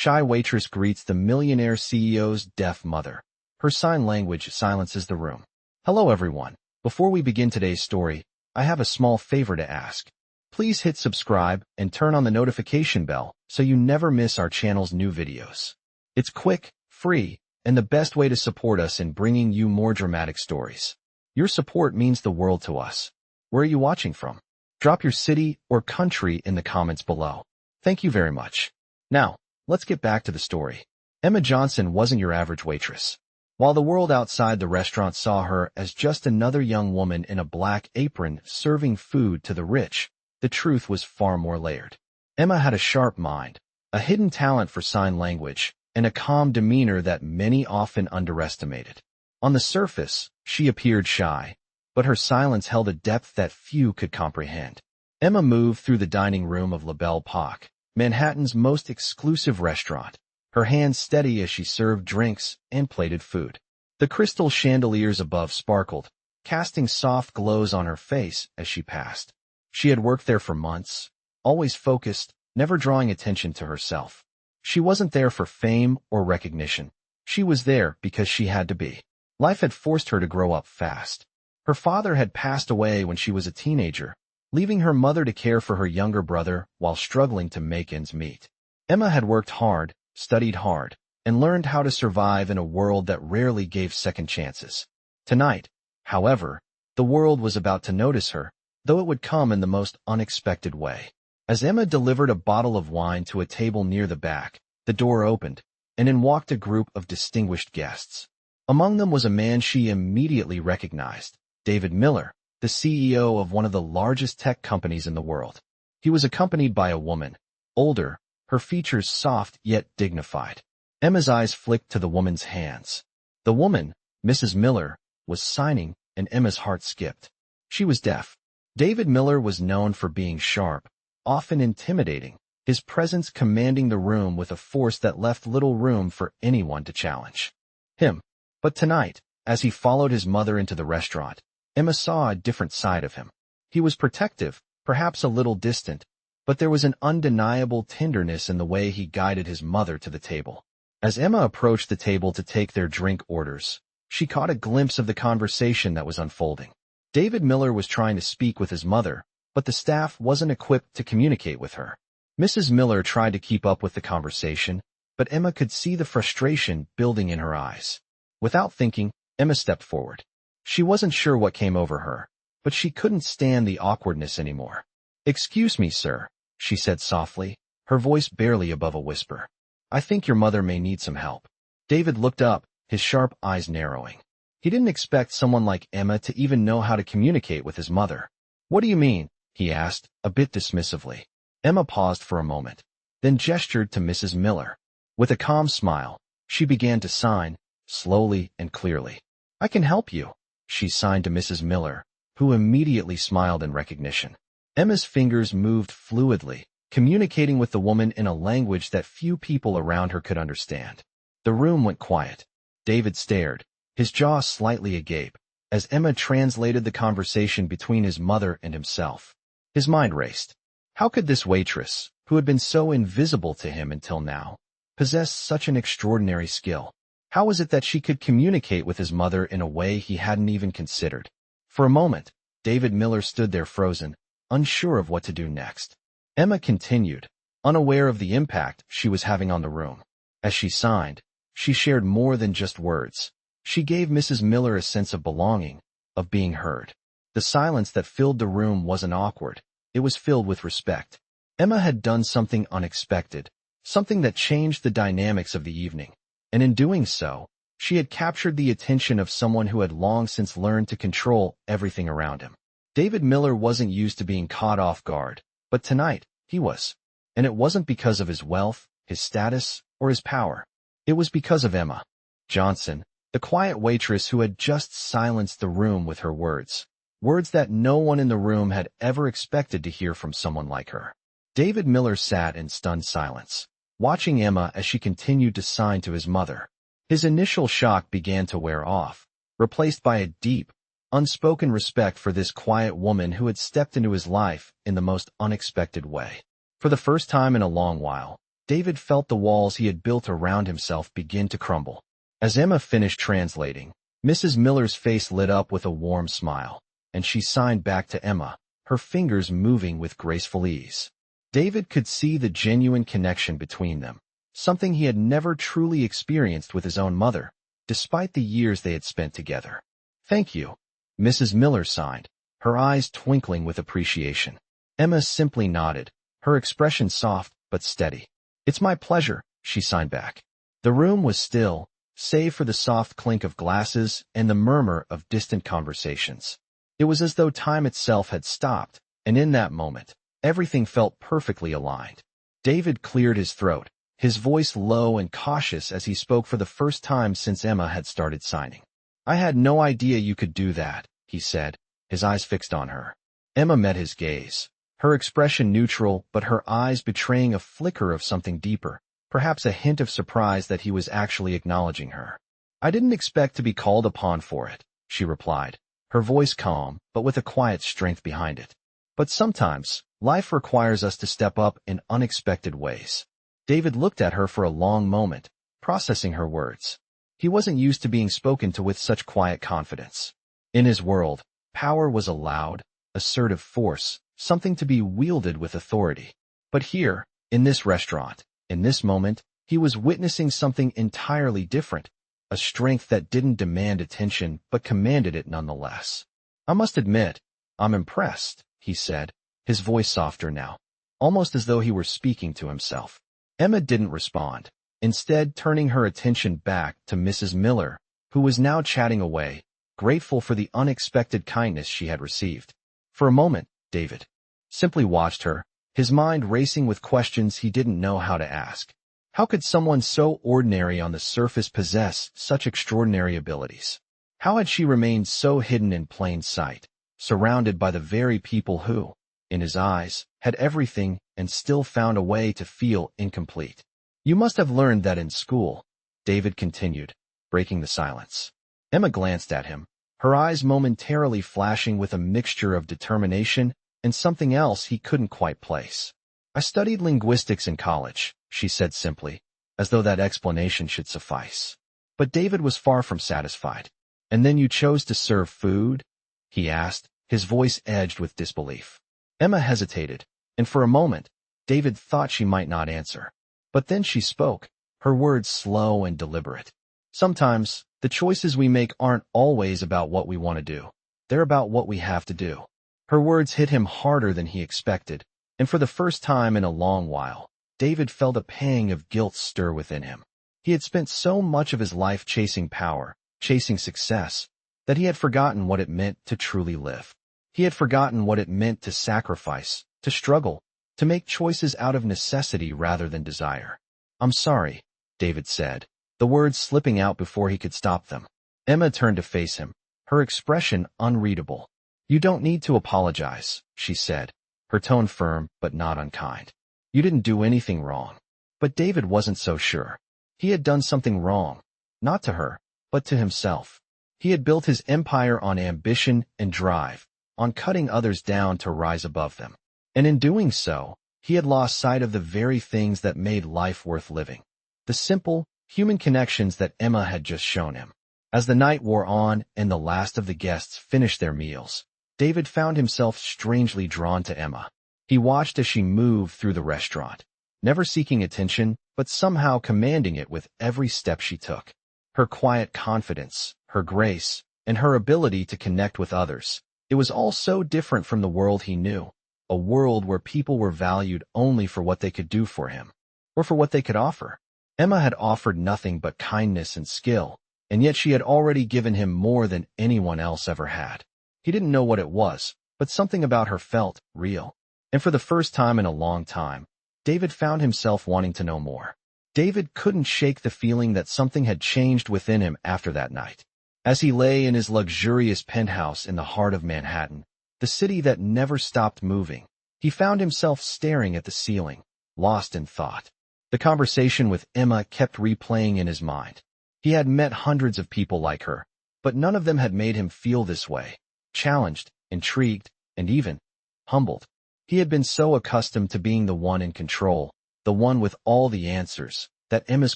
Shy waitress greets the millionaire CEO's deaf mother. Her sign language silences the room. Hello everyone. Before we begin today's story, I have a small favor to ask. Please hit subscribe and turn on the notification bell so you never miss our channel's new videos. It's quick, free, and the best way to support us in bringing you more dramatic stories. Your support means the world to us. Where are you watching from? Drop your city or country in the comments below. Thank you very much. Now, let's get back to the story. Emma Johnson wasn't your average waitress. While the world outside the restaurant saw her as just another young woman in a black apron serving food to the rich, the truth was far more layered. Emma had a sharp mind, a hidden talent for sign language, and a calm demeanor that many often underestimated. On the surface, she appeared shy, but her silence held a depth that few could comprehend. Emma moved through the dining room of La Belle Époque, Manhattan's most exclusive restaurant, her hands steady as she served drinks and plated food. The crystal chandeliers above sparkled, casting soft glows on her face as she passed. She had worked there for months, always focused, never drawing attention to herself. She wasn't there for fame or recognition. She was there because she had to be. Life had forced her to grow up fast. Her father had passed away when she was a teenager, leaving her mother to care for her younger brother while struggling to make ends meet. Emma had worked hard, studied hard, and learned how to survive in a world that rarely gave second chances. Tonight, however, the world was about to notice her, though it would come in the most unexpected way. As Emma delivered a bottle of wine to a table near the back, the door opened, and in walked a group of distinguished guests. Among them was a man she immediately recognized, David Miller, the CEO of one of the largest tech companies in the world. He was accompanied by a woman, older, her features soft yet dignified. Emma's eyes flicked to the woman's hands. The woman, Mrs. Miller, was signing, and Emma's heart skipped. She was deaf. David Miller was known for being sharp, often intimidating, his presence commanding the room with a force that left little room for anyone to challenge him. But tonight, as he followed his mother into the restaurant, Emma saw a different side of him. He was protective, perhaps a little distant, but there was an undeniable tenderness in the way he guided his mother to the table. As Emma approached the table to take their drink orders, she caught a glimpse of the conversation that was unfolding. David Miller was trying to speak with his mother, but the staff wasn't equipped to communicate with her. Mrs. Miller tried to keep up with the conversation, but Emma could see the frustration building in her eyes. Without thinking, Emma stepped forward. She wasn't sure what came over her, but she couldn't stand the awkwardness anymore. "Excuse me, sir," she said softly, her voice barely above a whisper. "I think your mother may need some help." David looked up, his sharp eyes narrowing. He didn't expect someone like Emma to even know how to communicate with his mother. "What do you mean?" he asked, a bit dismissively. Emma paused for a moment, then gestured to Mrs. Miller. With a calm smile, she began to sign, slowly and clearly. "I can help you," she signed to Mrs. Miller, who immediately smiled in recognition. Emma's fingers moved fluidly, communicating with the woman in a language that few people around her could understand. The room went quiet. David stared, his jaw slightly agape, as Emma translated the conversation between his mother and himself. His mind raced. How could this waitress, who had been so invisible to him until now, possess such an extraordinary skill? How was it that she could communicate with his mother in a way he hadn't even considered? For a moment, David Miller stood there frozen, unsure of what to do next. Emma continued, unaware of the impact she was having on the room. As she signed, she shared more than just words. She gave Mrs. Miller a sense of belonging, of being heard. The silence that filled the room wasn't awkward. It was filled with respect. Emma had done something unexpected, something that changed the dynamics of the evening. And in doing so, she had captured the attention of someone who had long since learned to control everything around him. David Miller wasn't used to being caught off guard, but tonight, he was. And it wasn't because of his wealth, his status, or his power. It was because of Emma Johnson, the quiet waitress who had just silenced the room with her words. Words that no one in the room had ever expected to hear from someone like her. David Miller sat in stunned silence, watching Emma as she continued to sign to his mother. His initial shock began to wear off, replaced by a deep, unspoken respect for this quiet woman who had stepped into his life in the most unexpected way. For the first time in a long while, David felt the walls he had built around himself begin to crumble. As Emma finished translating, Mrs. Miller's face lit up with a warm smile, and she signed back to Emma, her fingers moving with graceful ease. David could see the genuine connection between them, something he had never truly experienced with his own mother, despite the years they had spent together. "Thank you," Mrs. Miller signed, her eyes twinkling with appreciation. Emma simply nodded, her expression soft but steady. "It's my pleasure," she signed back. The room was still, save for the soft clink of glasses and the murmur of distant conversations. It was as though time itself had stopped, and in that moment, everything felt perfectly aligned. David cleared his throat, his voice low and cautious as he spoke for the first time since Emma had started signing. "I had no idea you could do that," he said, his eyes fixed on her. Emma met his gaze, her expression neutral but her eyes betraying a flicker of something deeper, perhaps a hint of surprise that he was actually acknowledging her. "I didn't expect to be called upon for it," she replied, her voice calm but with a quiet strength behind it. "But sometimes, life requires us to step up in unexpected ways." David looked at her for a long moment, processing her words. He wasn't used to being spoken to with such quiet confidence. In his world, power was a loud, assertive force, something to be wielded with authority. But here, in this restaurant, in this moment, he was witnessing something entirely different, a strength that didn't demand attention but commanded it nonetheless. "I must admit, I'm impressed," he said, his voice softer now, almost as though he were speaking to himself. Emma didn't respond, instead turning her attention back to Mrs. Miller, who was now chatting away, grateful for the unexpected kindness she had received. For a moment, David simply watched her, his mind racing with questions he didn't know how to ask. How could someone so ordinary on the surface possess such extraordinary abilities? How had she remained so hidden in plain sight, surrounded by the very people who, in his eyes, had everything and still found a way to feel incomplete? "You must have learned that in school," David continued, breaking the silence. Emma glanced at him, her eyes momentarily flashing with a mixture of determination and something else he couldn't quite place. "I studied linguistics in college," she said simply, as though that explanation should suffice. But David was far from satisfied. "And then you chose to serve food?" he asked, his voice edged with disbelief. Emma hesitated, and for a moment, David thought she might not answer. But then she spoke, her words slow and deliberate. "Sometimes, the choices we make aren't always about what we want to do. They're about what we have to do." Her words hit him harder than he expected, and for the first time in a long while, David felt a pang of guilt stir within him. He had spent so much of his life chasing power, chasing success, that he had forgotten what it meant to truly live. He had forgotten what it meant to sacrifice, to struggle, to make choices out of necessity rather than desire. "I'm sorry," David said, the words slipping out before he could stop them. Emma turned to face him, her expression unreadable. "You don't need to apologize," she said, her tone firm but not unkind. "You didn't do anything wrong." But David wasn't so sure. He had done something wrong, not to her, but to himself. He had built his empire on ambition and drive, on cutting others down to rise above them. And in doing so, he had lost sight of the very things that made life worth living. The simple, human connections that Emma had just shown him. As the night wore on and the last of the guests finished their meals, David found himself strangely drawn to Emma. He watched as she moved through the restaurant, never seeking attention, but somehow commanding it with every step she took. Her quiet confidence, her grace, and her ability to connect with others. It was all so different from the world he knew, a world where people were valued only for what they could do for him, or for what they could offer. Emma had offered nothing but kindness and skill, and yet she had already given him more than anyone else ever had. He didn't know what it was, but something about her felt real. And for the first time in a long time, David found himself wanting to know more. David couldn't shake the feeling that something had changed within him after that night. As he lay in his luxurious penthouse in the heart of Manhattan, the city that never stopped moving, he found himself staring at the ceiling, lost in thought. The conversation with Emma kept replaying in his mind. He had met hundreds of people like her, but none of them had made him feel this way, challenged, intrigued, and even humbled. He had been so accustomed to being the one in control, the one with all the answers, that Emma's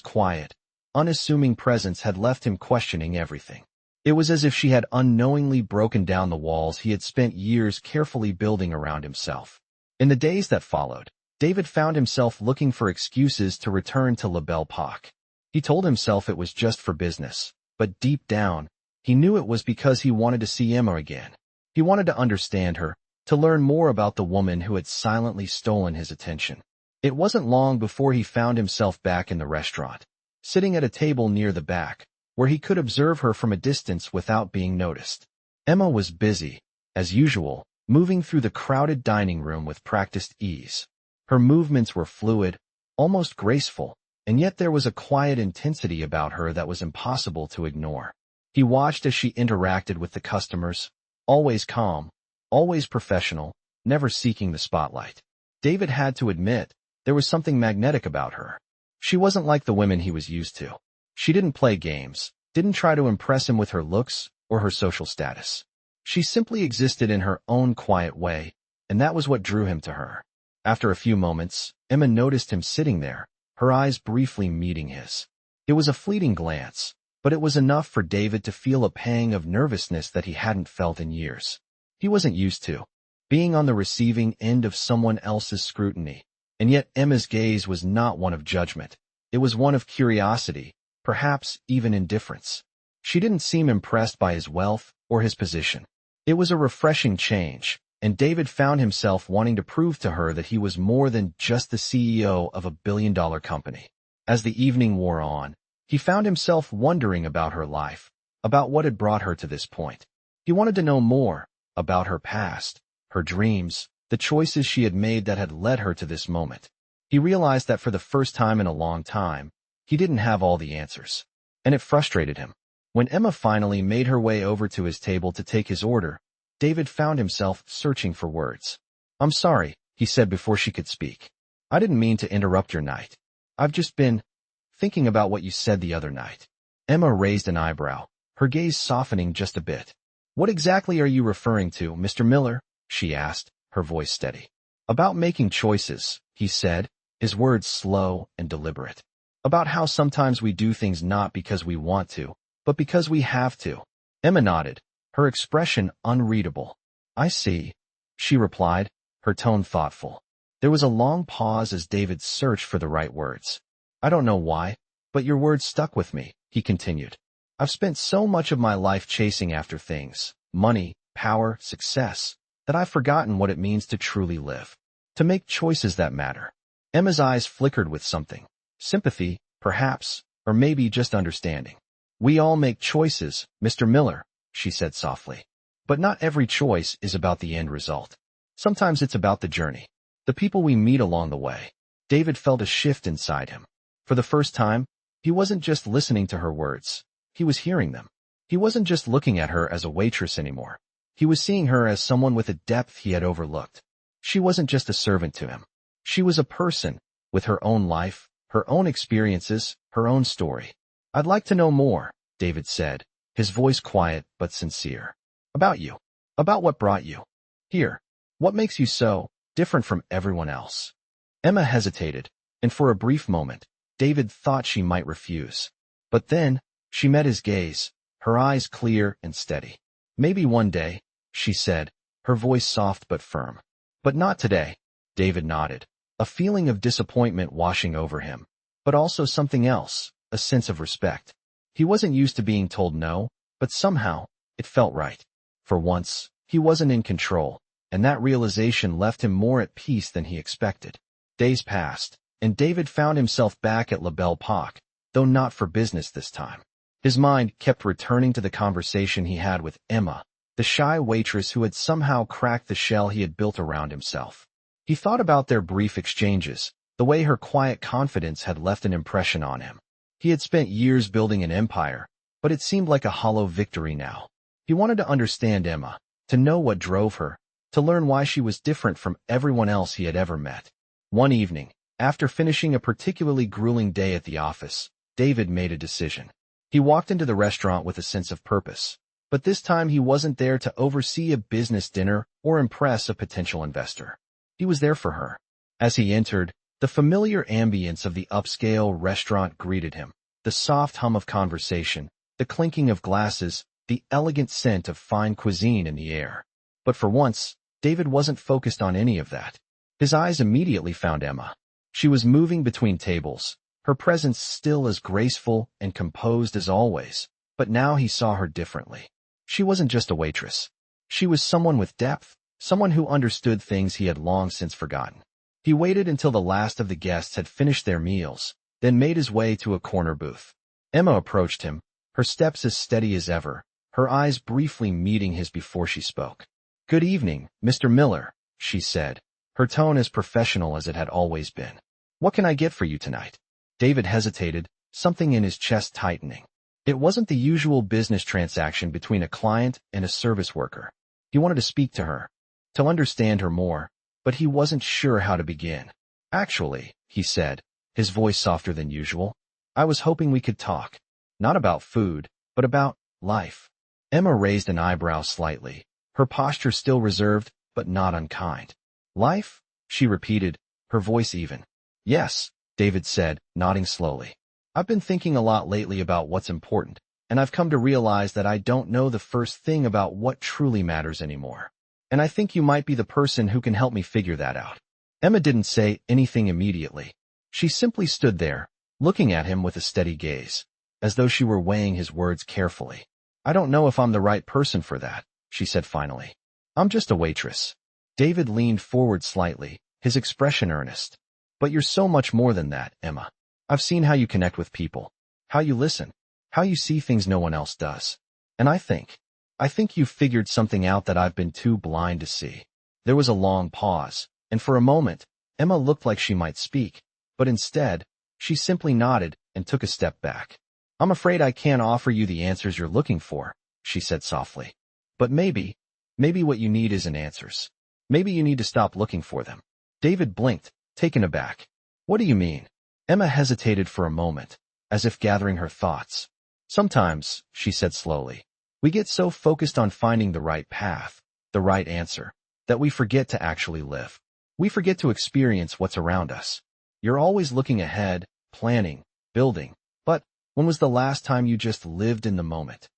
quiet, unassuming presence had left him questioning everything. It was as if she had unknowingly broken down the walls he had spent years carefully building around himself. In the days that followed, David found himself looking for excuses to return to La Belle Époque. He told himself it was just for business, but deep down, he knew it was because he wanted to see Emma again. He wanted to understand her, to learn more about the woman who had silently stolen his attention. It wasn't long before he found himself back in the restaurant, sitting at a table near the back, where he could observe her from a distance without being noticed. Emma was busy, as usual, moving through the crowded dining room with practiced ease. Her movements were fluid, almost graceful, and yet there was a quiet intensity about her that was impossible to ignore. He watched as she interacted with the customers, always calm, always professional, never seeking the spotlight. David had to admit, there was something magnetic about her. She wasn't like the women he was used to. She didn't play games, didn't try to impress him with her looks or her social status. She simply existed in her own quiet way, and that was what drew him to her. After a few moments, Emma noticed him sitting there, her eyes briefly meeting his. It was a fleeting glance, but it was enough for David to feel a pang of nervousness that he hadn't felt in years. He wasn't used to being on the receiving end of someone else's scrutiny, and yet Emma's gaze was not one of judgment. It was one of curiosity, perhaps even indifference. She didn't seem impressed by his wealth or his position. It was a refreshing change, and David found himself wanting to prove to her that he was more than just the CEO of a billion-dollar company. As the evening wore on, he found himself wondering about her life, about what had brought her to this point. He wanted to know more about her past, her dreams, the choices she had made that had led her to this moment. He realized that for the first time in a long time, he didn't have all the answers, and it frustrated him. When Emma finally made her way over to his table to take his order, David found himself searching for words. "I'm sorry," he said before she could speak. "I didn't mean to interrupt your night. I've just been thinking about what you said the other night." Emma raised an eyebrow, her gaze softening just a bit. "What exactly are you referring to, Mr. Miller?" she asked, her voice steady. "About making choices," he said, his words slow and deliberate. "About how sometimes we do things not because we want to, but because we have to." Emma nodded, her expression unreadable. "I see," she replied, her tone thoughtful. There was a long pause as David searched for the right words. "I don't know why, but your words stuck with me," he continued. "I've spent so much of my life chasing after things, money, power, success, that I've forgotten what it means to truly live, to make choices that matter." Emma's eyes flickered with something. Sympathy, perhaps, or maybe just understanding. "We all make choices, Mr. Miller," she said softly. "But not every choice is about the end result. Sometimes it's about the journey, the people we meet along the way." David felt a shift inside him. For the first time, he wasn't just listening to her words. He was hearing them. He wasn't just looking at her as a waitress anymore. He was seeing her as someone with a depth he had overlooked. She wasn't just a servant to him. She was a person, with her own life, her own experiences, her own story. "I'd like to know more," David said, his voice quiet but sincere. "About you. About what brought you here. What makes you so different from everyone else." Emma hesitated, and for a brief moment, David thought she might refuse. But then, she met his gaze, her eyes clear and steady. "Maybe one day," she said, her voice soft but firm. "But not today." David nodded, a feeling of disappointment washing over him, but also something else, a sense of respect. He wasn't used to being told no, but somehow, it felt right. For once, he wasn't in control, and that realization left him more at peace than he expected. Days passed, and David found himself back at La Belle Époque, though not for business this time. His mind kept returning to the conversation he had with Emma, the shy waitress who had somehow cracked the shell he had built around himself. He thought about their brief exchanges, the way her quiet confidence had left an impression on him. He had spent years building an empire, but it seemed like a hollow victory now. He wanted to understand Emma, to know what drove her, to learn why she was different from everyone else he had ever met. One evening, after finishing a particularly grueling day at the office, David made a decision. He walked into the restaurant with a sense of purpose, but this time he wasn't there to oversee a business dinner or impress a potential investor. He was there for her. As he entered, The familiar ambience of the upscale restaurant greeted him, the soft hum of conversation, the clinking of glasses, the elegant scent of fine cuisine in the air. But for once, David wasn't focused on any of that. His eyes immediately found Emma. She was moving between tables, her presence still as graceful and composed as always, but now he saw her differently. She wasn't just a waitress. She was someone with depth, someone who understood things he had long since forgotten. He waited until the last of the guests had finished their meals, then made his way to a corner booth. Emma approached him, her steps as steady as ever, her eyes briefly meeting his before she spoke. "Good evening, Mr. Miller," she said, her tone as professional as it had always been. "What can I get for you tonight?" David hesitated, something in his chest tightening. It wasn't the usual business transaction between a client and a service worker. He wanted to speak to her, to understand her more, but he wasn't sure how to begin. "Actually," he said, his voice softer than usual, "I was hoping we could talk. Not about food, but about life." Emma raised an eyebrow slightly, her posture still reserved, but not unkind. "Life?" she repeated, her voice even. "Yes," David said, nodding slowly. "I've been thinking a lot lately about what's important, and I've come to realize that I don't know the first thing about what truly matters anymore. And I think you might be the person who can help me figure that out." Emma didn't say anything immediately. She simply stood there, looking at him with a steady gaze, as though she were weighing his words carefully. "I don't know if I'm the right person for that," she said finally. "I'm just a waitress." David leaned forward slightly, his expression earnest. "But you're so much more than that, Emma. I've seen how you connect with people, how you listen, how you see things no one else does. And I think you've figured something out that I've been too blind to see." There was a long pause, and for a moment, Emma looked like she might speak, but instead, she simply nodded and took a step back. "I'm afraid I can't offer you the answers you're looking for," she said softly. "But maybe what you need isn't answers. Maybe you need to stop looking for them." David blinked, taken aback. "What do you mean?" Emma hesitated for a moment, as if gathering her thoughts. "Sometimes," she said slowly, "we get so focused on finding the right path, the right answer, that we forget to actually live. We forget to experience what's around us. You're always looking ahead, planning, building, but when was the last time you just lived in the moment?"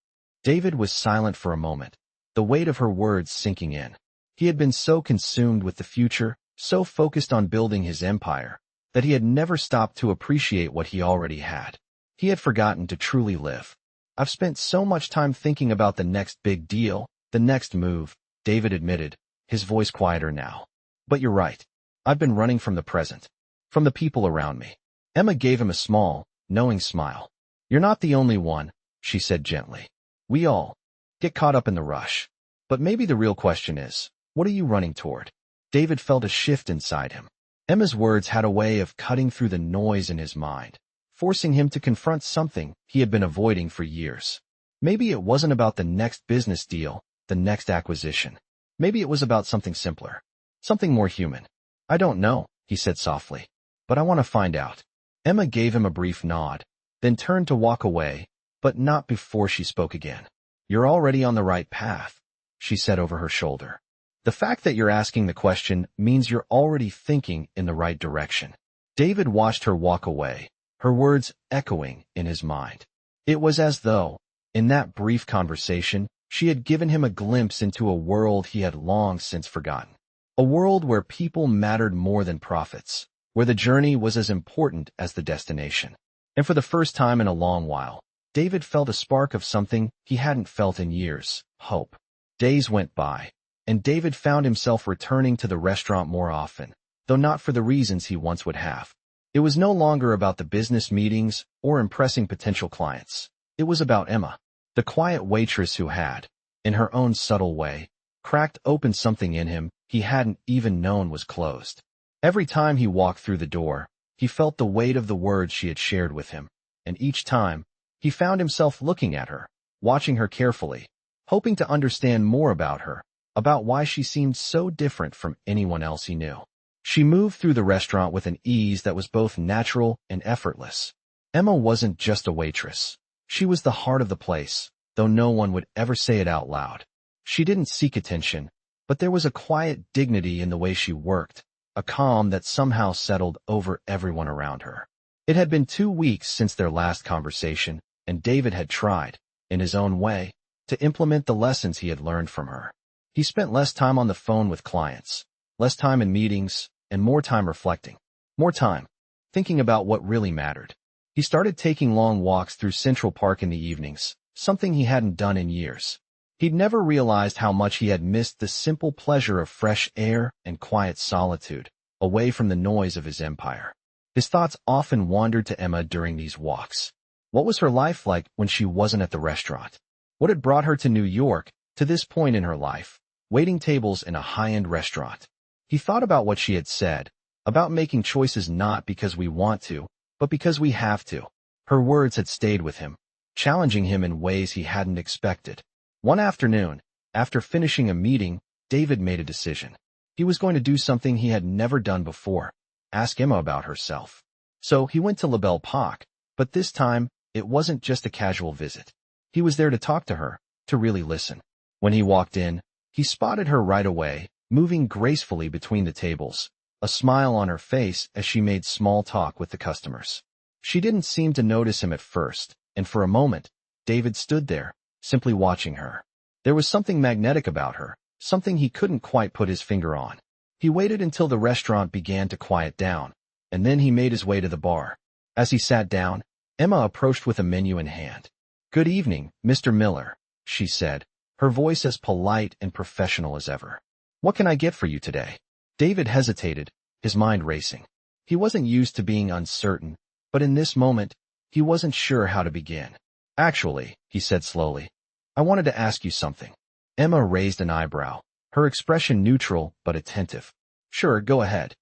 David was silent for a moment, the weight of her words sinking in. He had been so consumed with the future, so focused on building his empire, that he had never stopped to appreciate what he already had. He had forgotten to truly live. "I've spent so much time thinking about the next big deal, the next move," David admitted, his voice quieter now. "But you're right. I've been running from the present, from the people around me." Emma gave him a small, knowing smile. "You're not the only one," she said gently. "We all get caught up in the rush. But maybe the real question is, what are you running toward?" David felt a shift inside him. Emma's words had a way of cutting through the noise in his mind, forcing him to confront something he had been avoiding for years. Maybe it wasn't about the next business deal, the next acquisition. Maybe it was about something simpler, something more human. "I don't know," he said softly, "but I want to find out." Emma gave him a brief nod, then turned to walk away, but not before she spoke again. "You're already on the right path," she said over her shoulder. "The fact that you're asking the question means you're already thinking in the right direction." David watched her walk away, her words echoing in his mind. It was as though, in that brief conversation, she had given him a glimpse into a world he had long since forgotten. A world where people mattered more than profits, where the journey was as important as the destination. And for the first time in a long while, David felt a spark of something he hadn't felt in years: hope. Days went by, and David found himself returning to the restaurant more often, though not for the reasons he once would have. It was no longer about the business meetings or impressing potential clients. It was about Emma, the quiet waitress who had, in her own subtle way, cracked open something in him he hadn't even known was closed. Every time he walked through the door, he felt the weight of the words she had shared with him, and each time, he found himself looking at her, watching her carefully, hoping to understand more about her, about why she seemed so different from anyone else he knew. She moved through the restaurant with an ease that was both natural and effortless. Emma wasn't just a waitress. She was the heart of the place, though no one would ever say it out loud. She didn't seek attention, but there was a quiet dignity in the way she worked, a calm that somehow settled over everyone around her. It had been 2 weeks since their last conversation, and David had tried, in his own way, to implement the lessons he had learned from her. He spent less time on the phone with clients, less time in meetings, and more time reflecting. More time thinking about what really mattered. He started taking long walks through Central Park in the evenings, something he hadn't done in years. He'd never realized how much he had missed the simple pleasure of fresh air and quiet solitude, away from the noise of his empire. His thoughts often wandered to Emma during these walks. What was her life like when she wasn't at the restaurant? What had brought her to New York, to this point in her life, waiting tables in a high-end restaurant? He thought about what she had said, about making choices not because we want to, but because we have to. Her words had stayed with him, challenging him in ways he hadn't expected. One afternoon, after finishing a meeting, David made a decision. He was going to do something he had never done before, ask Emma about herself. So he went to La Belle Époque, but this time, it wasn't just a casual visit. He was there to talk to her, to really listen. When he walked in, he spotted her right away, moving gracefully between the tables, a smile on her face as she made small talk with the customers. She didn't seem to notice him at first, and for a moment, David stood there, simply watching her. There was something magnetic about her, something he couldn't quite put his finger on. He waited until the restaurant began to quiet down, and then he made his way to the bar. As he sat down, Emma approached with a menu in hand. "Good evening, Mr. Miller," she said, her voice as polite and professional as ever. "What can I get for you today?" David hesitated, his mind racing. He wasn't used to being uncertain, but in this moment, he wasn't sure how to begin. "Actually," he said slowly, "I wanted to ask you something." Emma raised an eyebrow, her expression neutral but attentive. "Sure, go ahead."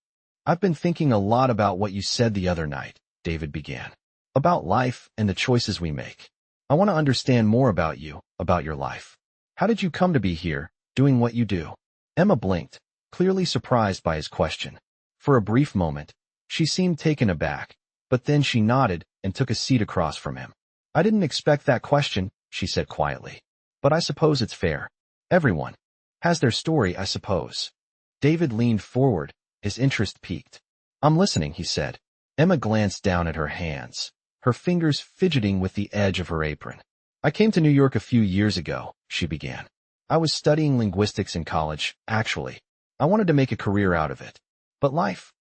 "I've been thinking a lot about what you said the other night," David began. "About life and the choices we make. I want to understand more about you, about your life. How did you come to be here, doing what you do?" Emma blinked, clearly surprised by his question. For a brief moment, she seemed taken aback, but then she nodded and took a seat across from him. "I didn't expect that question," she said quietly. "But I suppose it's fair. Everyone has their story, I suppose." David leaned forward, his interest piqued. "I'm listening," he said. Emma glanced down at her hands, her fingers fidgeting with the edge of her apron. "I came to New York a few years ago," she began. "I was studying linguistics in college, actually. I wanted to make a career out of it. But life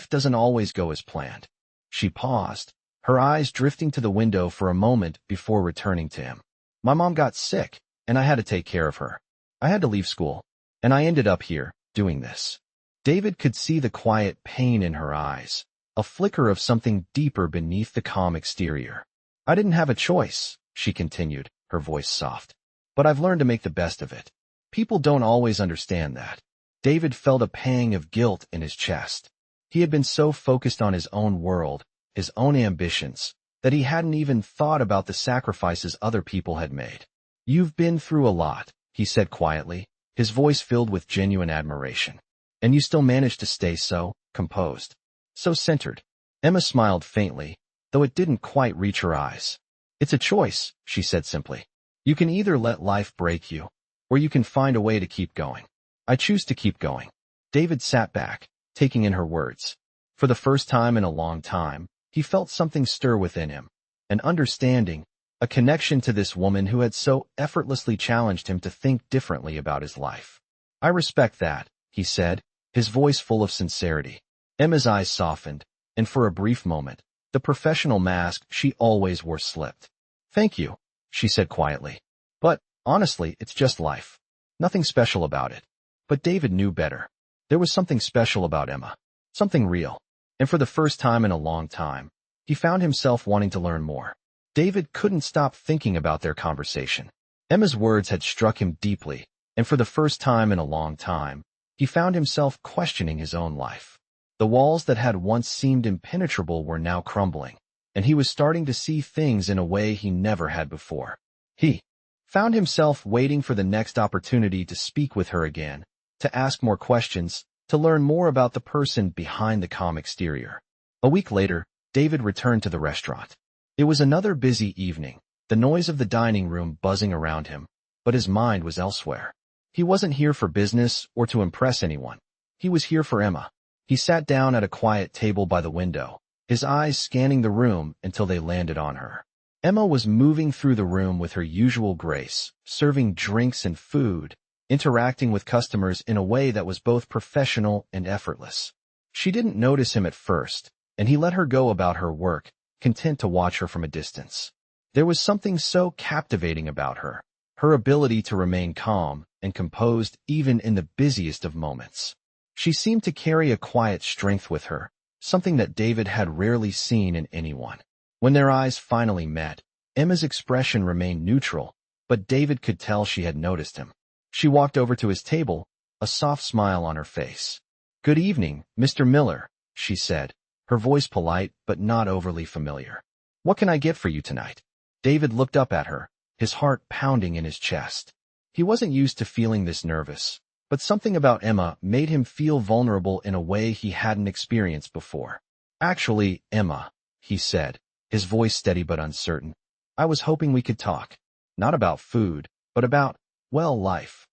doesn't always go as planned." She paused, her eyes drifting to the window for a moment before returning to him. "My mom got sick, and I had to take care of her. I had to leave school, and I ended up here, doing this." David could see the quiet pain in her eyes, a flicker of something deeper beneath the calm exterior. "I didn't have a choice," she continued, her voice soft. "But I've learned to make the best of it. People don't always understand that." David felt a pang of guilt in his chest. He had been so focused on his own world, his own ambitions, that he hadn't even thought about the sacrifices other people had made. "You've been through a lot," he said quietly, his voice filled with genuine admiration. "And you still managed to stay so composed, so centered." Emma smiled faintly, though it didn't quite reach her eyes. "It's a choice," she said simply. "You can either let life break you, or you can find a way to keep going. I choose to keep going." David sat back, taking in her words. For the first time in a long time, he felt something stir within him, an understanding, a connection to this woman who had so effortlessly challenged him to think differently about his life. "I respect that," he said, his voice full of sincerity. Emma's eyes softened, and for a brief moment, the professional mask she always wore slipped. "Thank you," she said quietly. "But, honestly, it's just life. Nothing special about it." But David knew better. There was something special about Emma, something real, and for the first time in a long time, he found himself wanting to learn more. David couldn't stop thinking about their conversation. Emma's words had struck him deeply, and for the first time in a long time, he found himself questioning his own life. The walls that had once seemed impenetrable were now crumbling, and he was starting to see things in a way he never had before. He found himself waiting for the next opportunity to speak with her again, to ask more questions, to learn more about the person behind the calm exterior. A week later, David returned to the restaurant. It was another busy evening, the noise of the dining room buzzing around him, but his mind was elsewhere. He wasn't here for business or to impress anyone. He was here for Emma. He sat down at a quiet table by the window, his eyes scanning the room until they landed on her. Emma was moving through the room with her usual grace, serving drinks and food, interacting with customers in a way that was both professional and effortless. She didn't notice him at first, and he let her go about her work, content to watch her from a distance. There was something so captivating about her, her ability to remain calm and composed even in the busiest of moments. She seemed to carry a quiet strength with her, something that David had rarely seen in anyone. When their eyes finally met, Emma's expression remained neutral, but David could tell she had noticed him. She walked over to his table, a soft smile on her face. "Good evening, Mr. Miller," she said, her voice polite but not overly familiar. "What can I get for you tonight?" David looked up at her, his heart pounding in his chest. He wasn't used to feeling this nervous, but something about Emma made him feel vulnerable in a way he hadn't experienced before. "Actually, Emma," he said, his voice steady but uncertain, "I was hoping we could talk. Not about food, but about, well, life."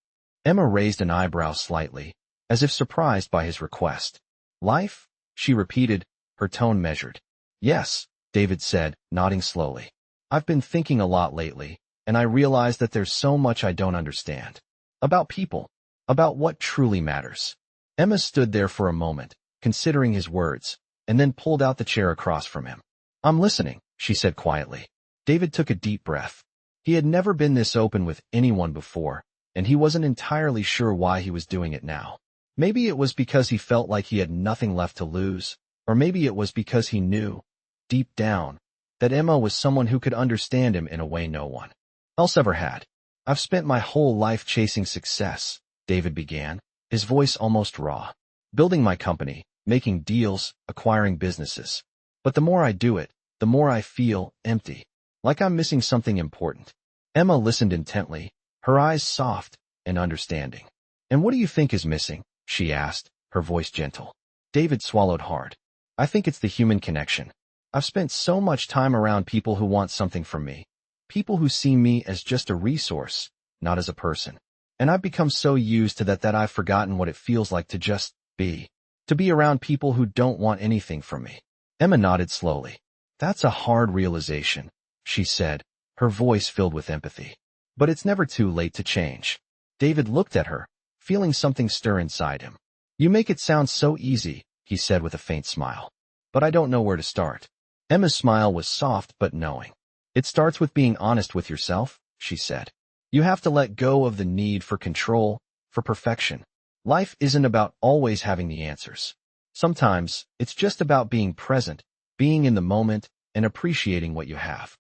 Emma raised an eyebrow slightly, as if surprised by his request. "Life?" she repeated, her tone measured. "Yes," David said, nodding slowly. "I've been thinking a lot lately, and I realize that there's so much I don't understand. About people. About what truly matters." Emma stood there for a moment, considering his words, and then pulled out the chair across from him. "I'm listening," she said quietly. David took a deep breath. He had never been this open with anyone before, and he wasn't entirely sure why he was doing it now. Maybe it was because he felt like he had nothing left to lose, or maybe it was because he knew, deep down, that Emma was someone who could understand him in a way no one else ever had. "I've spent my whole life chasing success," David began, his voice almost raw. "Building my company, making deals, acquiring businesses. But the more I do it, the more I feel empty, like I'm missing something important." Emma listened intently, her eyes soft and understanding. "And what do you think is missing?" she asked, her voice gentle. David swallowed hard. "I think it's the human connection. I've spent so much time around people who want something from me, people who see me as just a resource, not as a person. And I've become so used to that I've forgotten what it feels like to just be, to be around people who don't want anything from me." Emma nodded slowly. "That's a hard realization," she said, her voice filled with empathy. "But it's never too late to change." David looked at her, feeling something stir inside him. "You make it sound so easy," he said with a faint smile. "But I don't know where to start." Emma's smile was soft but knowing. "It starts with being honest with yourself," she said. "You have to let go of the need for control, for perfection. Life isn't about always having the answers. Sometimes, it's just about being present, being in the moment, and appreciating what you have."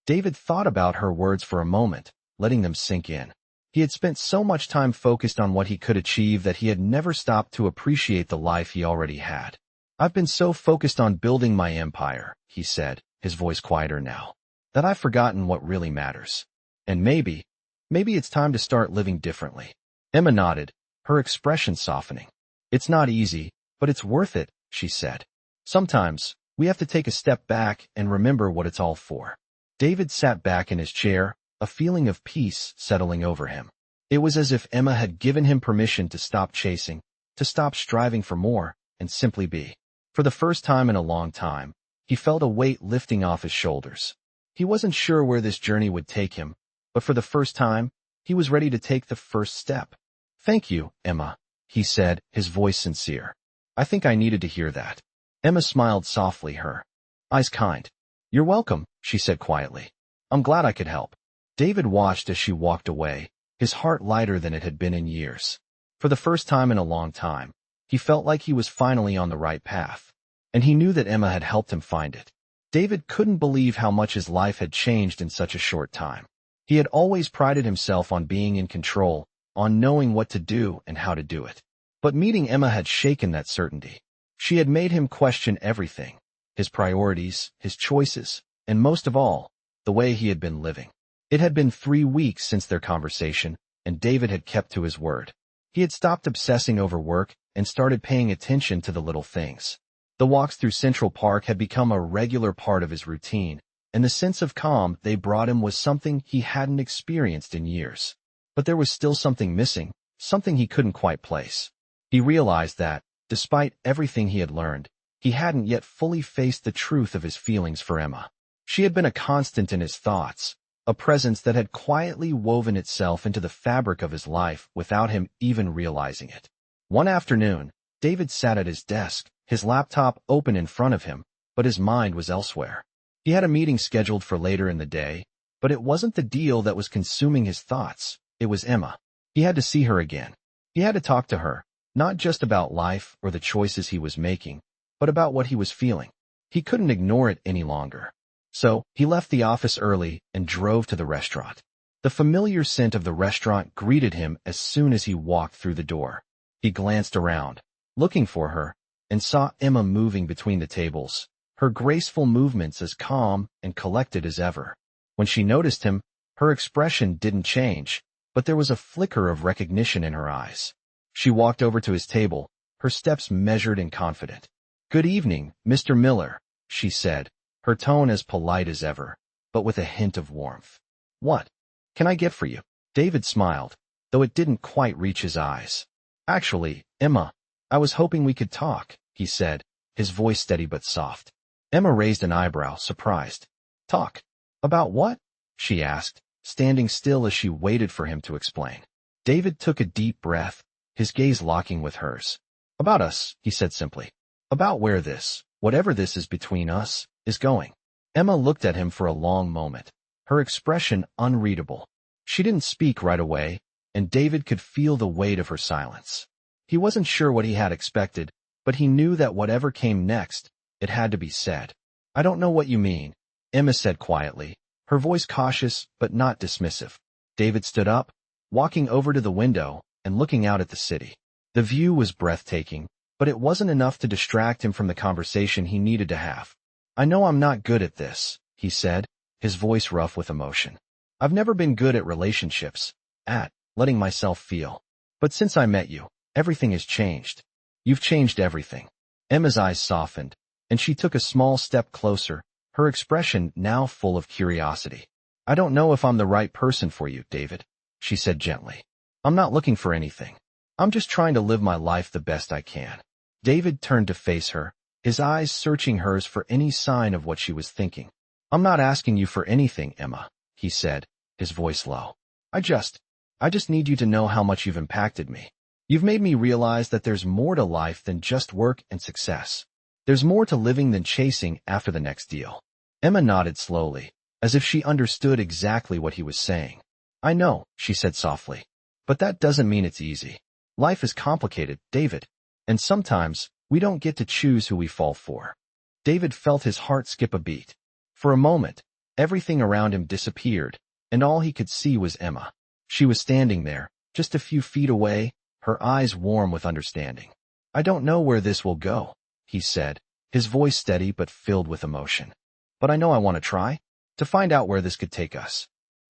David thought about her words for a moment, letting them sink in. He had spent so much time focused on what he could achieve that he had never stopped to appreciate the life he already had. "I've been so focused on building my empire," he said, his voice quieter now, "that I've forgotten what really matters. And maybe it's time to start living differently." Emma nodded, her expression softening. "It's not easy, but it's worth it," she said. "Sometimes, we have to take a step back and remember what it's all for." David sat back in his chair, a feeling of peace settling over him. It was as if Emma had given him permission to stop chasing, to stop striving for more, and simply be. For the first time in a long time, he felt a weight lifting off his shoulders. He wasn't sure where this journey would take him, but for the first time, he was ready to take the first step. "Thank you, Emma," he said, his voice sincere. "I think I needed to hear that." Emma smiled softly, her eyes kind. "You're welcome," she said quietly. "I'm glad I could help." David watched as she walked away, his heart lighter than it had been in years. For the first time in a long time, he felt like he was finally on the right path, and he knew that Emma had helped him find it. David couldn't believe how much his life had changed in such a short time. He had always prided himself on being in control, on knowing what to do and how to do it. But meeting Emma had shaken that certainty. She had made him question everything, his priorities, his choices, and most of all, the way he had been living. It had been 3 weeks since their conversation, and David had kept to his word. He had stopped obsessing over work and started paying attention to the little things. The walks through Central Park had become a regular part of his routine, and the sense of calm they brought him was something he hadn't experienced in years. But there was still something missing, something he couldn't quite place. He realized that, Despite everything he had learned, he hadn't yet fully faced the truth of his feelings for Emma. She had been a constant in his thoughts, a presence that had quietly woven itself into the fabric of his life without him even realizing it. One afternoon, David sat at his desk, his laptop open in front of him, but his mind was elsewhere. He had a meeting scheduled for later in the day, but it wasn't the deal that was consuming his thoughts. It was Emma. He had to see her again. He had to talk to her, not just about life or the choices he was making, but about what he was feeling. He couldn't ignore it any longer. So, he left the office early and drove to the restaurant. The familiar scent of the restaurant greeted him as soon as he walked through the door. He glanced around, looking for her, and saw Emma moving between the tables, her graceful movements as calm and collected as ever. When she noticed him, her expression didn't change, but there was a flicker of recognition in her eyes. She walked over to his table, her steps measured and confident. "Good evening, Mr. Miller," she said, her tone as polite as ever, but with a hint of warmth. "What can I get for you?" David smiled, though it didn't quite reach his eyes. "Actually, Emma, I was hoping we could talk," he said, his voice steady but soft. Emma raised an eyebrow, surprised. "Talk? About what?" she asked, standing still as she waited for him to explain. David took a deep breath, his gaze locking with hers. "About us," he said simply. "About where this, whatever this is between us, is going." Emma looked at him for a long moment, her expression unreadable. She didn't speak right away, and David could feel the weight of her silence. He wasn't sure what he had expected, but he knew that whatever came next, it had to be said. "I don't know what you mean," Emma said quietly, her voice cautious but not dismissive. David stood up, walking over to the window and looking out at the city. The view was breathtaking, but it wasn't enough to distract him from the conversation he needed to have. "I know I'm not good at this," he said, his voice rough with emotion. "I've never been good at relationships, at letting myself feel. But since I met you, everything has changed. You've changed everything." Emma's eyes softened, and she took a small step closer, her expression now full of curiosity. "I don't know if I'm the right person for you, David," she said gently. "I'm not looking for anything. I'm just trying to live my life the best I can." David turned to face her, his eyes searching hers for any sign of what she was thinking. "I'm not asking you for anything, Emma," he said, his voice low. I just need you to know how much you've impacted me. You've made me realize that there's more to life than just work and success. There's more to living than chasing after the next deal." Emma nodded slowly, as if she understood exactly what he was saying. "I know," she said softly, "but that doesn't mean it's easy. Life is complicated, David, and sometimes we don't get to choose who we fall for." David felt his heart skip a beat. For a moment, everything around him disappeared, and all he could see was Emma. She was standing there, just a few feet away, her eyes warm with understanding. "I don't know where this will go," he said, his voice steady but filled with emotion. "But I know I want to try, to find out where this could take us."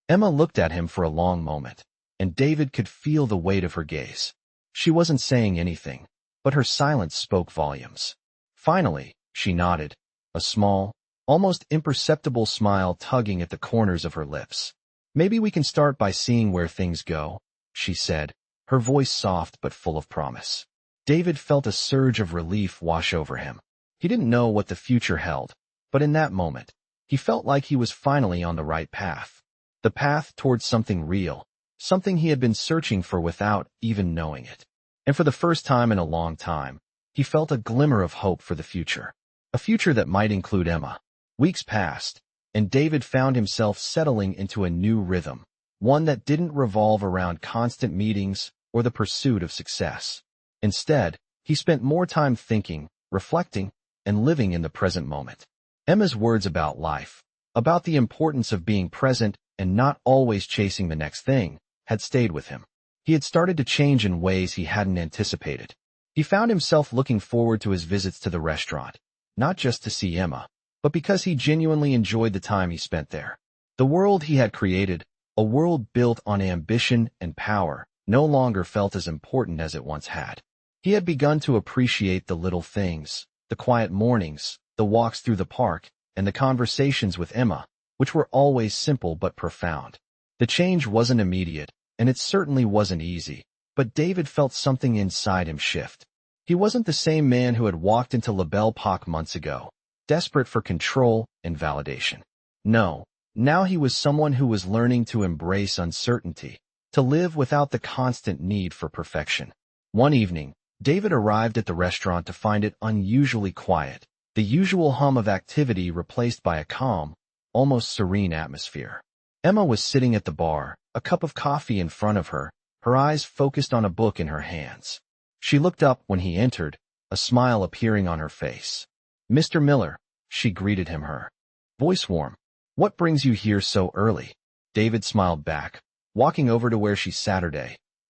Emma looked at him for a long moment, and David could feel the weight of her gaze. She wasn't saying anything, but her silence spoke volumes. Finally, she nodded, a small, almost imperceptible smile tugging at the corners of her lips. "Maybe we can start by seeing where things go," she said, her voice soft but full of promise. David felt a surge of relief wash over him. He didn't know what the future held, but in that moment, he felt like he was finally on the right path. The path towards something real, something he had been searching for without even knowing it. And for the first time in a long time, he felt a glimmer of hope for the future. A future that might include Emma. Weeks passed, and David found himself settling into a new rhythm, one that didn't revolve around constant meetings or the pursuit of success. Instead, he spent more time thinking, reflecting, and living in the present moment. Emma's words about life, about the importance of being present and not always chasing the next thing, had stayed with him. He had started to change in ways he hadn't anticipated. He found himself looking forward to his visits to the restaurant, not just to see Emma, but because he genuinely enjoyed the time he spent there. The world he had created, a world built on ambition and power, no longer felt as important as it once had. He had begun to appreciate the little things, the quiet mornings, the walks through the park, and the conversations with Emma, which were always simple but profound. The change wasn't immediate, and it certainly wasn't easy, but David felt something inside him shift. He wasn't the same man who had walked into La Belle Époque months ago, desperate for control and validation. No, now he was someone who was learning to embrace uncertainty, to live without the constant need for perfection. One evening, David arrived at the restaurant to find it unusually quiet, the usual hum of activity replaced by a calm, almost serene atmosphere. Emma was sitting at the bar, a cup of coffee in front of her, her eyes focused on a book in her hands. She looked up when he entered, a smile appearing on her face. "Mr. Miller," she greeted him, her voice warm. "What brings you here so early?" David smiled back, walking over to where she sat.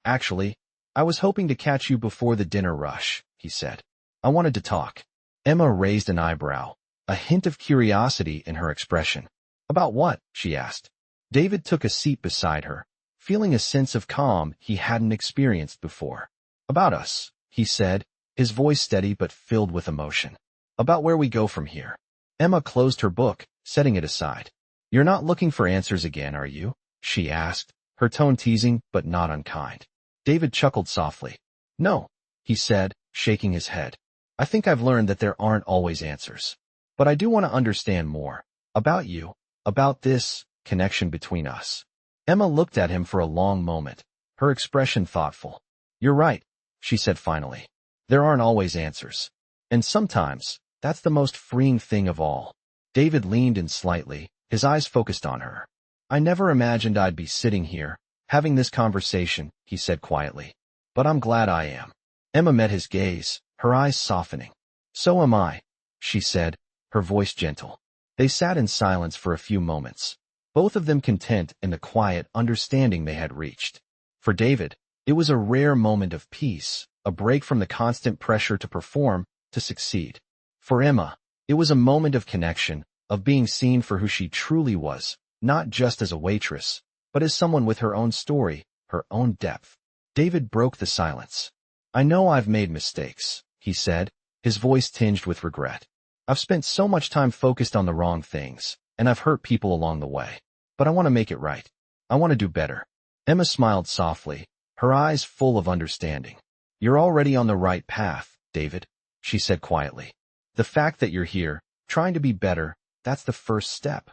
"Actually, I was hoping to catch you before the dinner rush," he said. "I wanted to talk." Emma raised an eyebrow, a hint of curiosity in her expression. "About what?" she asked. David took a seat beside her, feeling a sense of calm he hadn't experienced before. "About us," he said, his voice steady but filled with emotion. "About where we go from here." Emma closed her book, setting it aside. "You're not looking for answers again, are you?" she asked, her tone teasing but not unkind. David chuckled softly. "No," he said, shaking his head. "I think I've learned that there aren't always answers. But I do want to understand more. About you. About this connection between us." Emma looked at him for a long moment, her expression thoughtful. "You're right," she said finally. "There aren't always answers. And sometimes, that's the most freeing thing of all." David leaned in slightly, his eyes focused on her. "I never imagined I'd be sitting here, having this conversation," he said quietly. "But I'm glad I am." Emma met his gaze, her eyes softening. "So am I," she said, her voice gentle. They sat in silence for a few moments, both of them content in the quiet understanding they had reached. For David, it was a rare moment of peace, a break from the constant pressure to perform, to succeed. For Emma, it was a moment of connection, of being seen for who she truly was, not just as a waitress, but as someone with her own story, her own depth. David broke the silence. "I know I've made mistakes," he said, his voice tinged with regret. "I've spent so much time focused on the wrong things, and I've hurt people along the way. But I want to make it right. I want to do better." Emma smiled softly, her eyes full of understanding. "You're already on the right path, David," she said quietly. "The fact that you're here, trying to be better, that's the first step."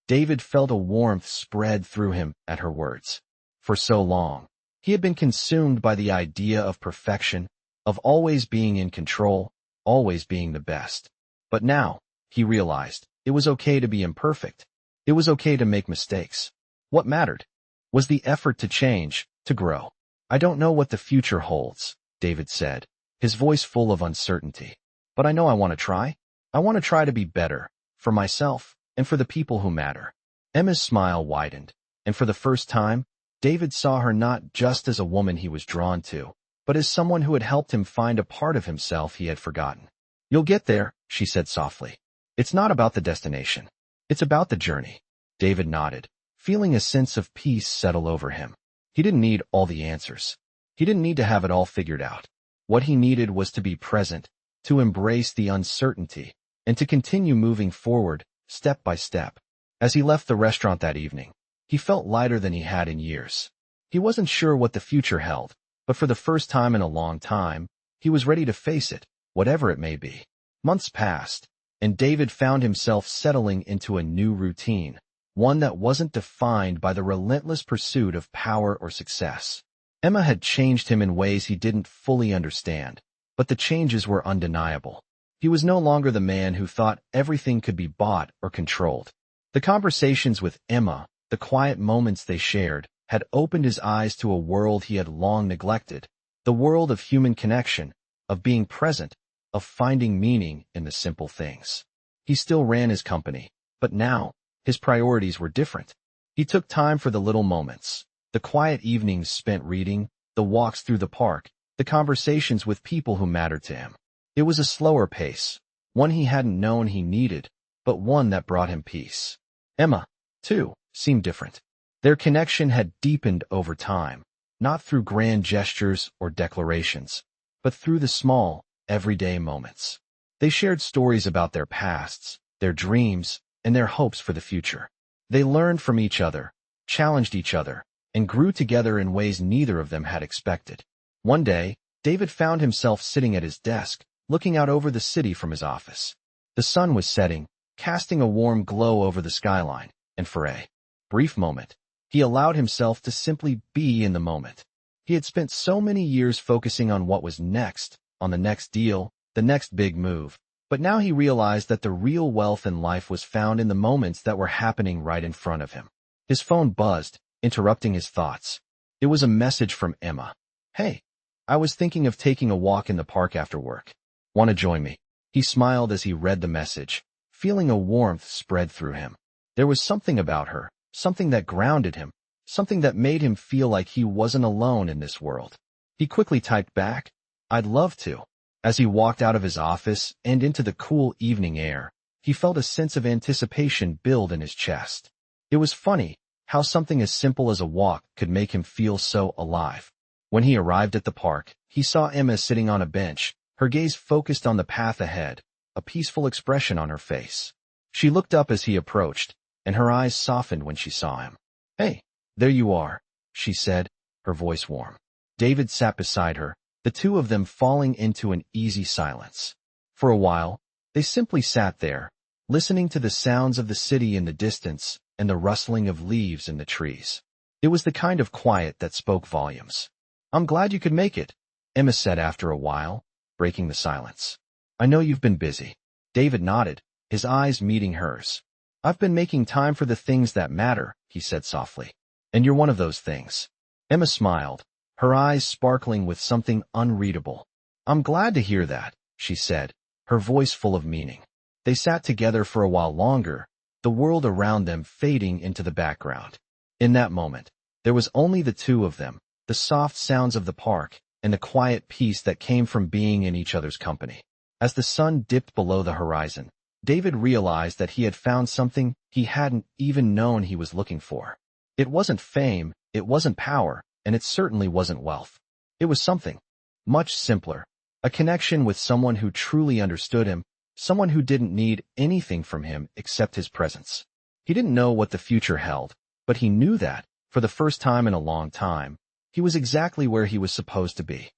David felt a warmth spread through him at her words. For so long, he had been consumed by the idea of perfection, of always being in control, always being the best. But now, he realized, it was okay to be imperfect. It was okay to make mistakes. What mattered was the effort to change, to grow. "I don't know what the future holds," David said, his voice full of uncertainty. "But I know I want to try. I want to try to be better, for myself, and for the people who matter." Emma's smile widened, and for the first time, David saw her not just as a woman he was drawn to, but as someone who had helped him find a part of himself he had forgotten. "You'll get there," she said softly. "It's not about the destination. It's about the journey." David nodded, feeling a sense of peace settle over him. He didn't need all the answers. He didn't need to have it all figured out. What he needed was to be present, to embrace the uncertainty, and to continue moving forward, step by step. As he left the restaurant that evening, he felt lighter than he had in years. He wasn't sure what the future held, but for the first time in a long time, he was ready to face it, whatever it may be. Months passed, and David found himself settling into a new routine, one that wasn't defined by the relentless pursuit of power or success. Emma had changed him in ways he didn't fully understand, but the changes were undeniable. He was no longer the man who thought everything could be bought or controlled. The conversations with Emma, the quiet moments they shared, had opened his eyes to a world he had long neglected, the world of human connection, of being present, of finding meaning in the simple things. He still ran his company, but now, his priorities were different. He took time for the little moments, the quiet evenings spent reading, the walks through the park, the conversations with people who mattered to him. It was a slower pace, one he hadn't known he needed, but one that brought him peace. Emma, too, seemed different. Their connection had deepened over time, not through grand gestures or declarations, but through the small, everyday moments. They shared stories about their pasts, their dreams, and their hopes for the future. They learned from each other, challenged each other, and grew together in ways neither of them had expected. One day, David found himself sitting at his desk, looking out over the city from his office. The sun was setting, casting a warm glow over the skyline, and for a brief moment, he allowed himself to simply be in the moment. He had spent so many years focusing on what was next, on the next deal, the next big move, but now he realized that the real wealth in life was found in the moments that were happening right in front of him. His phone buzzed, interrupting his thoughts. It was a message from Emma. "Hey, I was thinking of taking a walk in the park after work. Want to join me?" He smiled as he read the message, feeling a warmth spread through him. There was something about her, something that grounded him, something that made him feel like he wasn't alone in this world. He quickly typed back, "I'd love to." As he walked out of his office and into the cool evening air, he felt a sense of anticipation build in his chest. It was funny how something as simple as a walk could make him feel so alive. When he arrived at the park, he saw Emma sitting on a bench, her gaze focused on the path ahead, a peaceful expression on her face. She looked up as he approached, and her eyes softened when she saw him. "Hey, there you are," she said, her voice warm. David sat beside her, the two of them falling into an easy silence. For a while, they simply sat there, listening to the sounds of the city in the distance and the rustling of leaves in the trees. It was the kind of quiet that spoke volumes. "I'm glad you could make it," Emma said after a while, breaking the silence. "I know you've been busy." David nodded, his eyes meeting hers. "I've been making time for the things that matter," he said softly. "And you're one of those things." Emma smiled, her eyes sparkling with something unreadable. "I'm glad to hear that," she said, her voice full of meaning. They sat together for a while longer, the world around them fading into the background. In that moment, there was only the two of them, the soft sounds of the park, and the quiet peace that came from being in each other's company. As the sun dipped below the horizon, David realized that he had found something he hadn't even known he was looking for. It wasn't fame, it wasn't power, and it certainly wasn't wealth. It was something much simpler, a connection with someone who truly understood him, someone who didn't need anything from him except his presence. He didn't know what the future held, but he knew that, for the first time in a long time, he was exactly where he was supposed to be.